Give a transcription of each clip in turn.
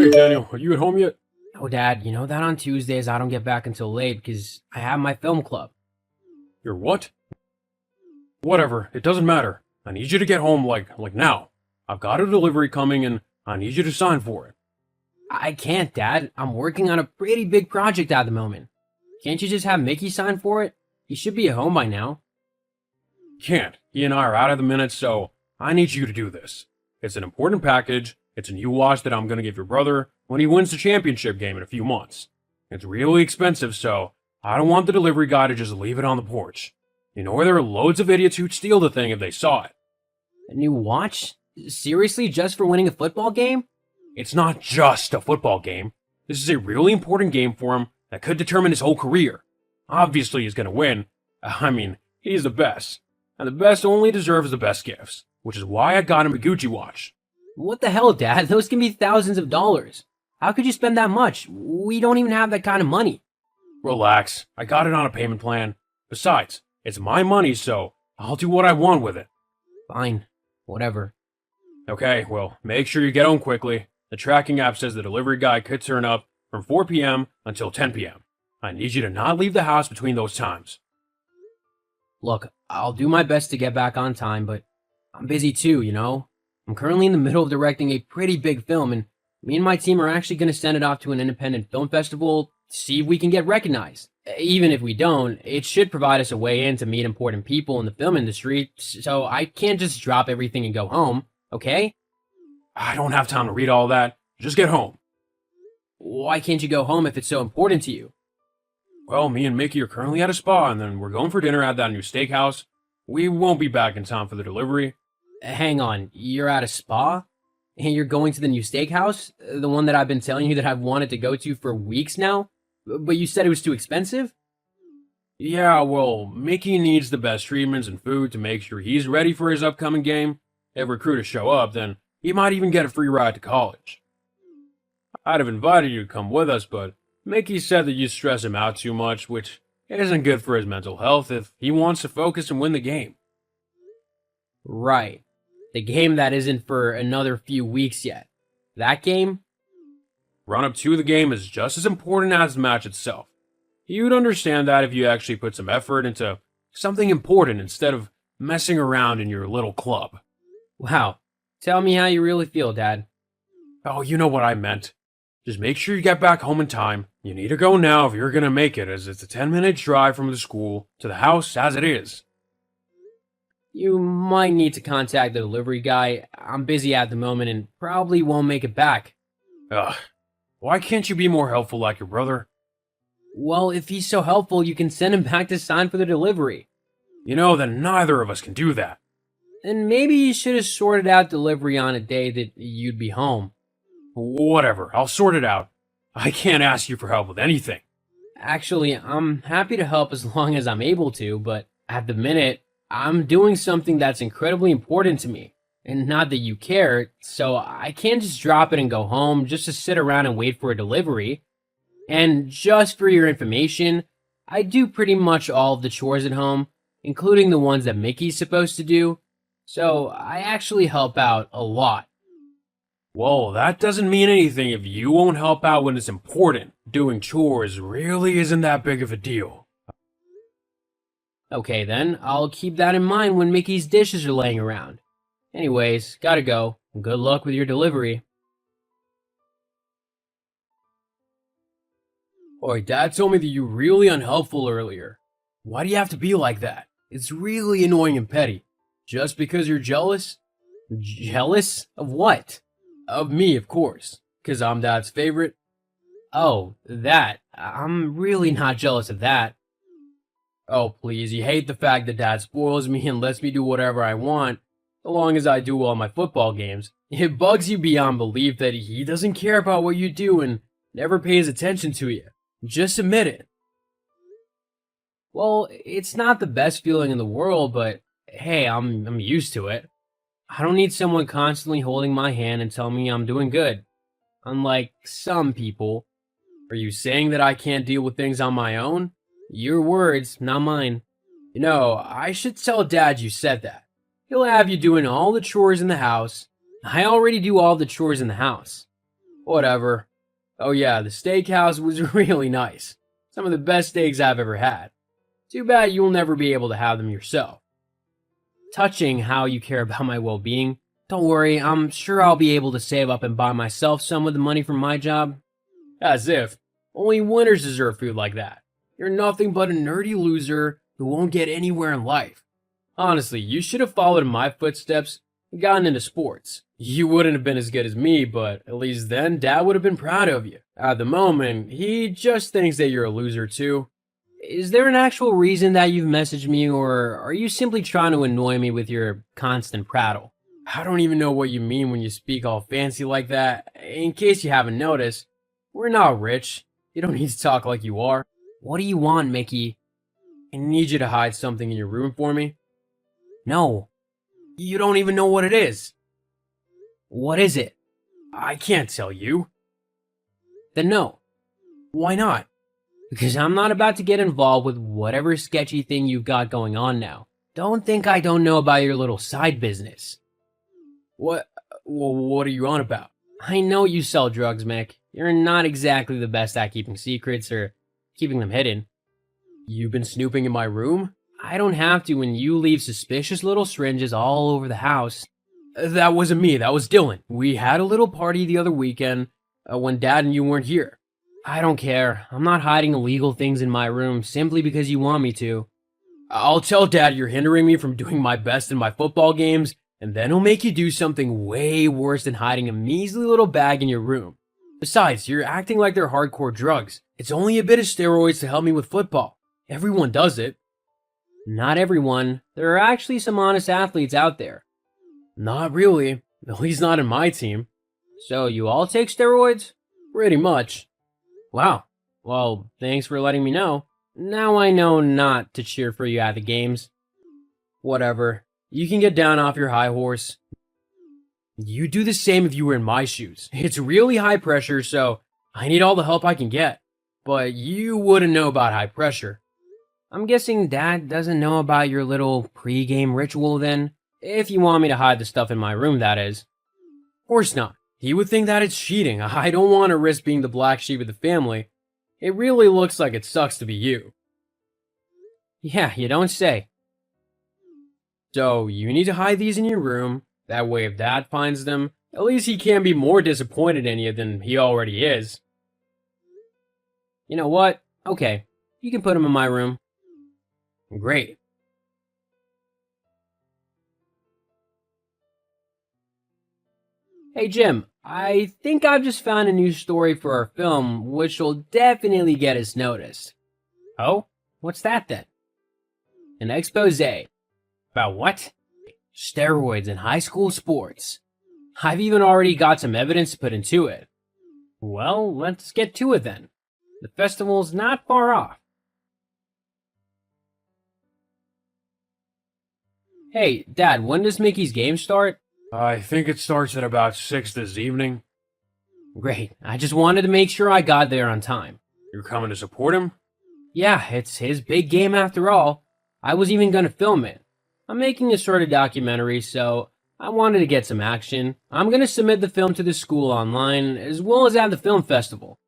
Hey, Daniel, are you at home yet? Oh, Dad, you know that on Tuesdays I don't get back until late because I have my film club. You're what? Whatever, it doesn't matter. I need you to get home like now. I've got a delivery coming and I need you to sign for it. I can't, Dad. I'm working on a pretty big project at the moment. Can't you just have Mickey sign for it? He should be at home by now. Can't. He and I are out of the minute, so I need you to do this. It's an important package. It's a new watch that I'm going to give your brother when he wins the championship game in a few months. It's really expensive, so I don't want the delivery guy to just leave it on the porch. You know, there are loads of idiots who'd steal the thing if they saw it. A new watch? Seriously, just for winning a football game? It's not just a football game. This is a really important game for him that could determine his whole career. Obviously, he's going to win. I mean, he's the best. And the best only deserves the best gifts, which is why I got him a Gucci watch. What the hell, Dad? Those can be thousands of dollars. How could you spend that much? We don't even have that kind of money. Relax. I got it on a payment plan. Besides, it's my money, so I'll do what I want with it. Fine. Whatever. Okay, well, make sure you get home quickly. The tracking app says the delivery guy could turn up from 4 p.m. until 10 p.m. I need you to not leave the house between those times. Look, I'll do my best to get back on time, but I'm busy too, you know? I'm currently in the middle of directing a pretty big film, and me and my team are actually going to send it off to an independent film festival to see if we can get recognized. Even if we don't, it should provide us a way in to meet important people in the film industry, so I can't just drop everything and go home, okay? I don't have time to read all that. Just get home. Why can't you go home if it's so important to you? Well, me and Mickey are currently at a spa, and then we're going for dinner at that new steakhouse. We won't be back in time for the delivery. Hang on, you're at a spa? And you're going to the new steakhouse? The one that I've been telling you that I've wanted to go to for weeks now? But you said it was too expensive? Yeah, well, Mickey needs the best treatments and food to make sure he's ready for his upcoming game. If recruiters show up, then he might even get a free ride to college. I'd have invited you to come with us, but Mickey said that you stress him out too much, which isn't good for his mental health if he wants to focus and win the game. Right. The game that isn't for another few weeks yet. That game? Run-up to the game is just as important as the match itself. You'd understand that if you actually put some effort into something important instead of messing around in your little club. Wow. Tell me how you really feel, Dad. Oh, you know what I meant. Just make sure you get back home in time. You need to go now if you're gonna make it, as it's a 10-minute drive from the school to the house as it is. You might need to contact the delivery guy. I'm busy at the moment and probably won't make it back. Ugh. Why can't you be more helpful like your brother? Well, if he's so helpful, you can send him back to sign for the delivery. You know that neither of us can do that. And maybe you should have sorted out delivery on a day that you'd be home. Whatever, I'll sort it out. I can't ask you for help with anything. Actually, I'm happy to help as long as I'm able to, but at the minute, I'm doing something that's incredibly important to me. And not that you care, so I can't just drop it and go home just to sit around and wait for a delivery. And just for your information, I do pretty much all of the chores at home, including the ones that Mickey's supposed to do. So I actually help out a lot. Well, that doesn't mean anything if you won't help out when it's important. Doing chores really isn't that big of a deal. Okay then, I'll keep that in mind when Mickey's dishes are laying around. Anyways, gotta go. Good luck with your delivery. Oi, Dad told me that you were really unhelpful earlier. Why do you have to be like that? It's really annoying and petty. Just because you're jealous? Jealous? Of what? Of me, of course. 'Cause I'm Dad's favorite. Oh, that. I'm really not jealous of that. Oh, please, you hate the fact that Dad spoils me and lets me do whatever I want, so long as I do all my football games. It bugs you beyond belief that he doesn't care about what you do and never pays attention to you. Just admit it. Well, it's not the best feeling in the world, but hey, I'm used to it. I don't need someone constantly holding my hand and telling me I'm doing good. Unlike some people. Are you saying that I can't deal with things on my own? Your words, not mine. You know, I should tell Dad you said that. He'll have you doing all the chores in the house. I already do all the chores in the house. Whatever. Oh yeah, the steakhouse was really nice. Some of the best steaks I've ever had. Too bad you'll never be able to have them yourself. Touching how you care about my well-being, don't worry, I'm sure I'll be able to save up and buy myself some with the money from my job. As if. Only winners deserve food like that. You're nothing but a nerdy loser who won't get anywhere in life. Honestly, you should have followed in my footsteps and gotten into sports. You wouldn't have been as good as me, but at least then Dad would have been proud of you. At the moment, he just thinks that you're a loser too. Is there an actual reason that you've messaged me, or are you simply trying to annoy me with your constant prattle? I don't even know what you mean when you speak all fancy like that. In case you haven't noticed, we're not rich. You don't need to talk like you are. What do you want, Mickey? I need you to hide something in your room for me. No. You don't even know what it is. What is it? I can't tell you. Then no. Why not? Because I'm not about to get involved with whatever sketchy thing you've got going on now. Don't think I don't know about your little side business. What are you on about? I know you sell drugs, Mick. You're not exactly the best at keeping secrets or keeping them hidden. You've been snooping in my room? I don't have to when you leave suspicious little syringes all over the house. That wasn't me, that was Dylan. We had a little party the other weekend when Dad and you weren't here. I don't care. I'm not hiding illegal things in my room simply because you want me to. I'll tell Dad you're hindering me from doing my best in my football games, and then he'll make you do something way worse than hiding a measly little bag in your room. Besides, you're acting like they're hardcore drugs. It's only a bit of steroids to help me with football. Everyone does it. Not everyone. There are actually some honest athletes out there. Not really. At least not in my team. So you all take steroids? Pretty much. Wow. Well, thanks for letting me know. Now I know not to cheer for you at the games. Whatever. You can get down off your high horse. You'd do the same if you were in my shoes. It's really high pressure, so I need all the help I can get. But you wouldn't know about high pressure. I'm guessing Dad doesn't know about your little pre-game ritual then? If you want me to hide the stuff in my room, that is. Of course not. He would think that it's cheating. I don't want to risk being the black sheep of the family. It really looks like it sucks to be you. Yeah, you don't say. So, you need to hide these in your room. That way if Dad finds them, at least he can't be more disappointed in you than he already is. You know what? Okay, you can put them in my room. Great. Hey Jim, I think I've just found a new story for our film, which will definitely get us noticed. Oh? What's that then? An expose. About what? Steroids in high school sports. I've even already got some evidence to put into it. Well, let's get to it then. The festival's not far off. Hey, Dad, when does Mickey's game start? I think it starts at about 6 this evening. Great. I just wanted to make sure I got there on time. You're coming to support him? Yeah, it's his big game after all. I was even gonna film it. I'm making a sort of documentary, so I wanted to get some action. I'm gonna submit the film to the school online, as well as at the film festival.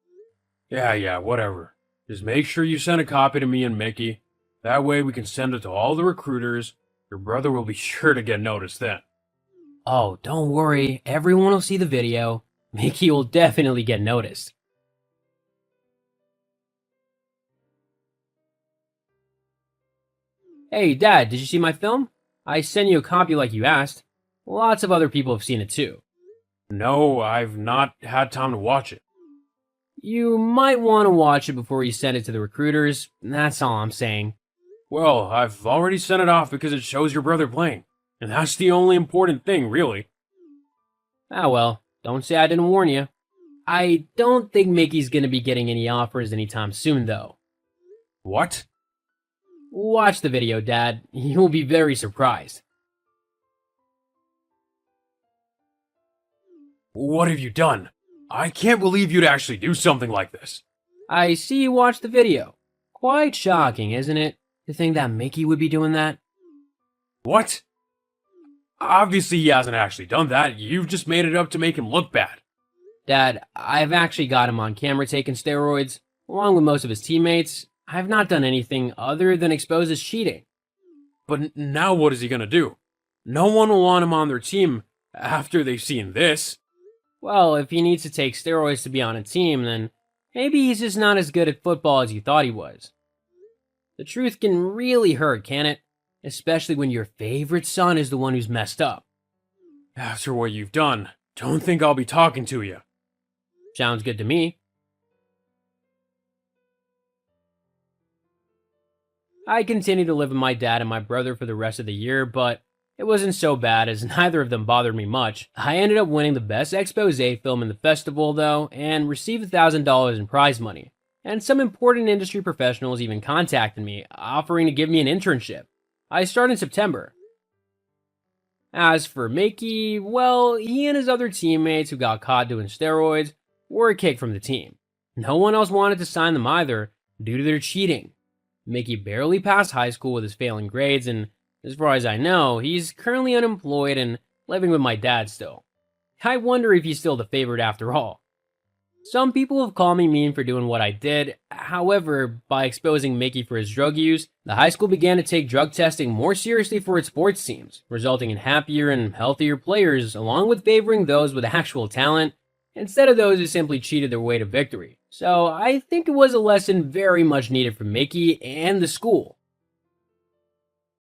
Yeah, whatever. Just make sure you send a copy to me and Mickey. That way we can send it to all the recruiters. Your brother will be sure to get noticed then. Oh, don't worry. Everyone will see the video. Mickey will definitely get noticed. Hey, Dad, did you see my film? I sent you a copy like you asked. Lots of other people have seen it too. No, I've not had time to watch it. You might want to watch it before you send it to the recruiters. That's all I'm saying. Well, I've already sent it off because it shows your brother playing. And that's the only important thing, really. Ah well, don't say I didn't warn you. I don't think Mickey's gonna be getting any offers anytime soon, though. What? Watch the video, Dad. You'll be very surprised. What have you done? I can't believe you'd actually do something like this. I see you watched the video. Quite shocking, isn't it? To think that Mickey would be doing that? What? Obviously he hasn't actually done that. You've just made it up to make him look bad. Dad, I've actually got him on camera taking steroids, along with most of his teammates. I've not done anything other than expose his cheating. But now what is he gonna do? No one will want him on their team after they've seen this. Well, if he needs to take steroids to be on a team, then maybe he's just not as good at football as you thought he was. The truth can really hurt, can it? Especially when your favorite son is the one who's messed up. After what you've done, don't think I'll be talking to you. Sounds good to me. I continued to live with my dad and my brother for the rest of the year, but it wasn't so bad as neither of them bothered me much. I ended up winning the best expose film in the festival, though, and received $1,000 in prize money. And some important industry professionals even contacted me, offering to give me an internship. I start in September. As for Mickey, well, he and his other teammates who got caught doing steroids were kicked from the team. No one else wanted to sign them either, due to their cheating. Mickey barely passed high school with his failing grades, and as far as I know, he's currently unemployed and living with my dad still. I wonder if he's still the favorite after all. Some people have called me mean for doing what I did. However, by exposing Mickey for his drug use, the high school began to take drug testing more seriously for its sports teams, resulting in happier and healthier players, along with favoring those with actual talent, instead of those who simply cheated their way to victory. So I think it was a lesson very much needed for Mickey and the school.